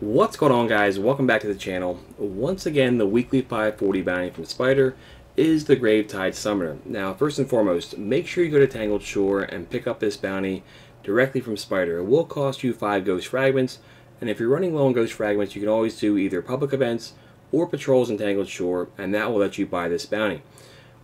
What's going on, guys? Welcome back to the channel. Once again, the weekly 540 bounty from Spider is the Gravetide Summoner. Now, first and foremost, make sure you go to Tangled Shore and pick up this bounty directly from Spider. It will cost you 5 ghost fragments, and if you're running low on ghost fragments, you can always do either public events or patrols in Tangled Shore, and that will let you buy this bounty.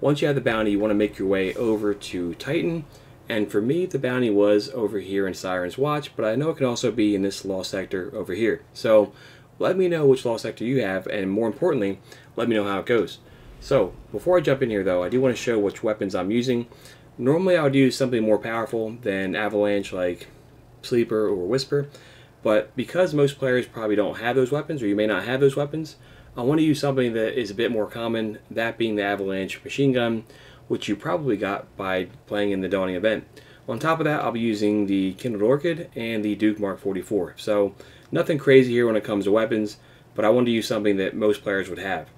Once you have the bounty, you want to make your way over to Titan. And for me, the bounty was over here in Siren's Watch, but I know it can also be in this lost sector over here. So let me know which lost sector you have, and more importantly, let me know how it goes. So before I jump in here though, I do want to show which weapons I'm using. Normally I would use something more powerful than Avalanche, like Sleeper or Whisper, but because most players probably don't have those weapons, or you may not have those weapons, I want to use something that is a bit more common, that being the Avalanche machine gun, which you probably got by playing in the Dawning event. On top of that, I'll be using the Kindled Orchid and the Duke Mark 44. So nothing crazy here when it comes to weapons, but I wanted to use something that most players would have.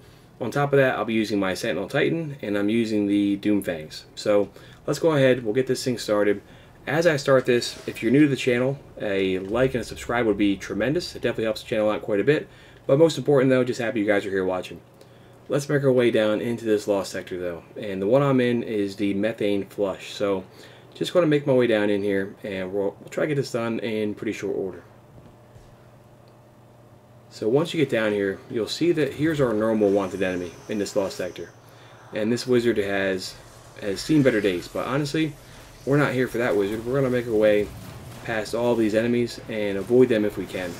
On top of that, I'll be using my Sentinel Titan, and I'm using the Doomfangs. So let's go ahead, we'll get this thing started. As I start this, if you're new to the channel, a like and a subscribe would be tremendous. It definitely helps the channel out quite a bit. But most important though, just happy you guys are here watching. Let's make our way down into this lost sector though, and the one I'm in is the Methane Flush. So just going to make my way down in here, and we'll try to get this done in pretty short order. So once you get down here, you'll see that here's our normal wanted enemy in this lost sector, and this wizard has seen better days, but honestly we're not here for that wizard. We're going to make our way past all these enemies and avoid them if we can.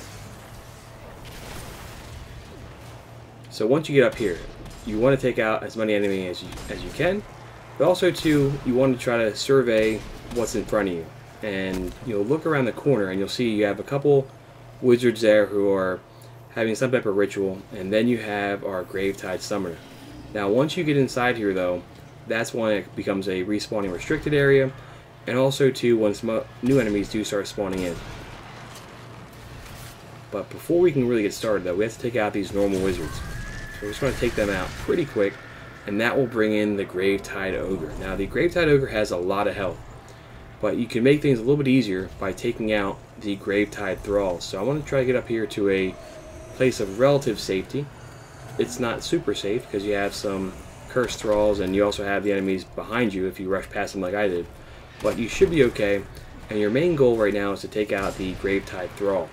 So once you get up here, you want to take out as many enemies as you can, but also too, you want to try to survey what's in front of you. And you'll look around the corner and you'll see you have a couple wizards there who are having some type of ritual, and then you have our Gravetide Summoner. Now once you get inside here though, that's when it becomes a respawning restricted area, and also too, once new enemies do start spawning in. But before we can really get started though, we have to take out these normal wizards. So we're just going to take them out pretty quick, and that will bring in the Gravetide Ogre. Now the Gravetide Ogre has a lot of health, but you can make things a little bit easier by taking out the Gravetide Thrall. So I want to try to get up here to a place of relative safety. It's not super safe because you have some cursed thralls, and you also have the enemies behind you if you rush past them like I did. But you should be okay, and your main goal right now is to take out the Gravetide Thrall.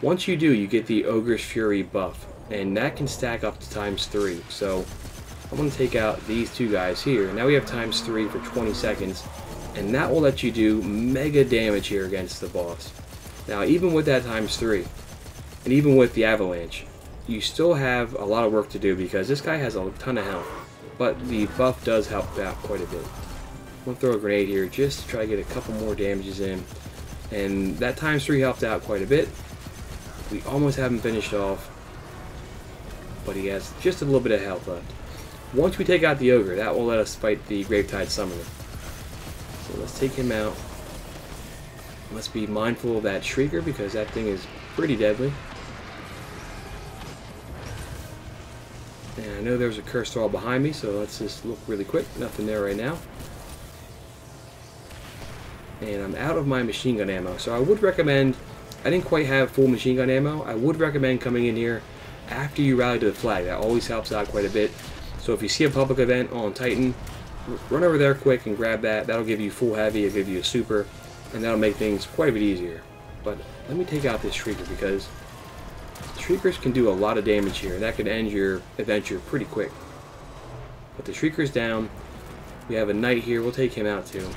Once you do, you get the Ogre's Fury buff, and that can stack up to ×3. So I'm going to take out these two guys here. Now we have ×3 for 20 seconds, and that will let you do mega damage here against the boss. Now even with that ×3, and even with the Avalanche, you still have a lot of work to do because this guy has a ton of health, but the buff does help out quite a bit. I'm going to throw a grenade here just to try to get a couple more damages in, and that ×3 helped out quite a bit. We almost have him finished off, but he has just a little bit of health left. Once we take out the Ogre, that will let us fight the Gravetide Summoner. So let's take him out. Let's be mindful of that Shrieker because that thing is pretty deadly. And I know there's a cursed thrall behind me, so let's just look really quick. Nothing there right now. And I'm out of my machine gun ammo, so I would recommend, I didn't quite have full machine gun ammo, I would recommend coming in here after you rally to the flag. That always helps out quite a bit. So if you see a public event on Titan, run over there quick and grab that. That'll give you full heavy, it'll give you a super, and that'll make things quite a bit easier. But let me take out this Shrieker because Shriekers can do a lot of damage here, and that could end your adventure pretty quick. But the Shrieker's down. We have a Knight here, we'll take him out too.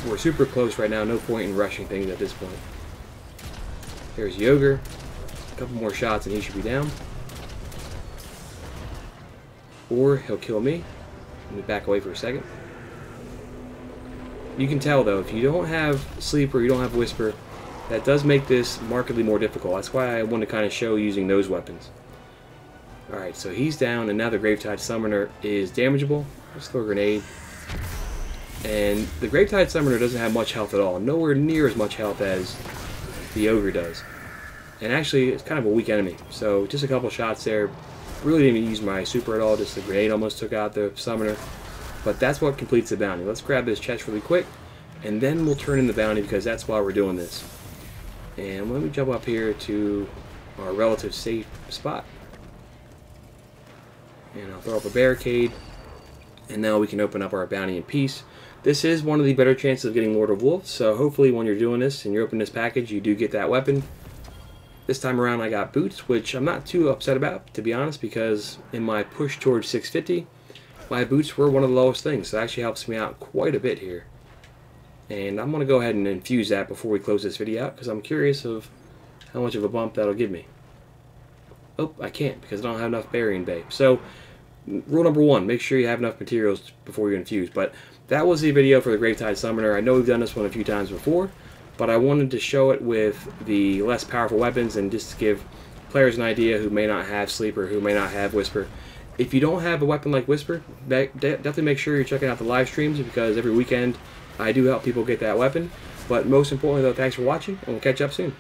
We're super close right now, no point in rushing things at this point. There's the Ogre. A couple more shots and he should be down. Or he'll kill me. Let me back away for a second. You can tell though, if you don't have Sleeper, you don't have Whisper, that does make this markedly more difficult. That's why I want to kind of show using those weapons. Alright, so he's down, and now the Gravetide Summoner is damageable. Let's throw a grenade. And the Gravetide Summoner doesn't have much health at all. Nowhere near as much health as the Ogre does. And actually, it's kind of a weak enemy. So just a couple shots there. Really didn't even use my super at all. Just the grenade almost took out the Summoner. But that's what completes the bounty. Let's grab this chest really quick, and then we'll turn in the bounty because that's why we're doing this. And let me jump up here to our relative safe spot. And I'll throw up a barricade. And now we can open up our bounty in peace. This is one of the better chances of getting Lord of Wolves, so hopefully when you're doing this and you're opening this package, you do get that weapon. This time around I got boots, which I'm not too upset about, to be honest, because in my push towards 650, my boots were one of the lowest things, so it actually helps me out quite a bit here. And I'm going to go ahead and infuse that before we close this video out, because I'm curious of how much of a bump that'll give me. Oh, I can't, because I don't have enough burying bay. So, rule number one, make sure you have enough materials before you infuse. But that was the video for the Gravetide Summoner. I know we've done this one a few times before, but I wanted to show it with the less powerful weapons and just to give players an idea who may not have Sleeper, who may not have Whisper. If you don't have a weapon like Whisper, definitely make sure you're checking out the live streams, because every weekend I do help people get that weapon. But most importantly though, thanks for watching, and we'll catch up soon.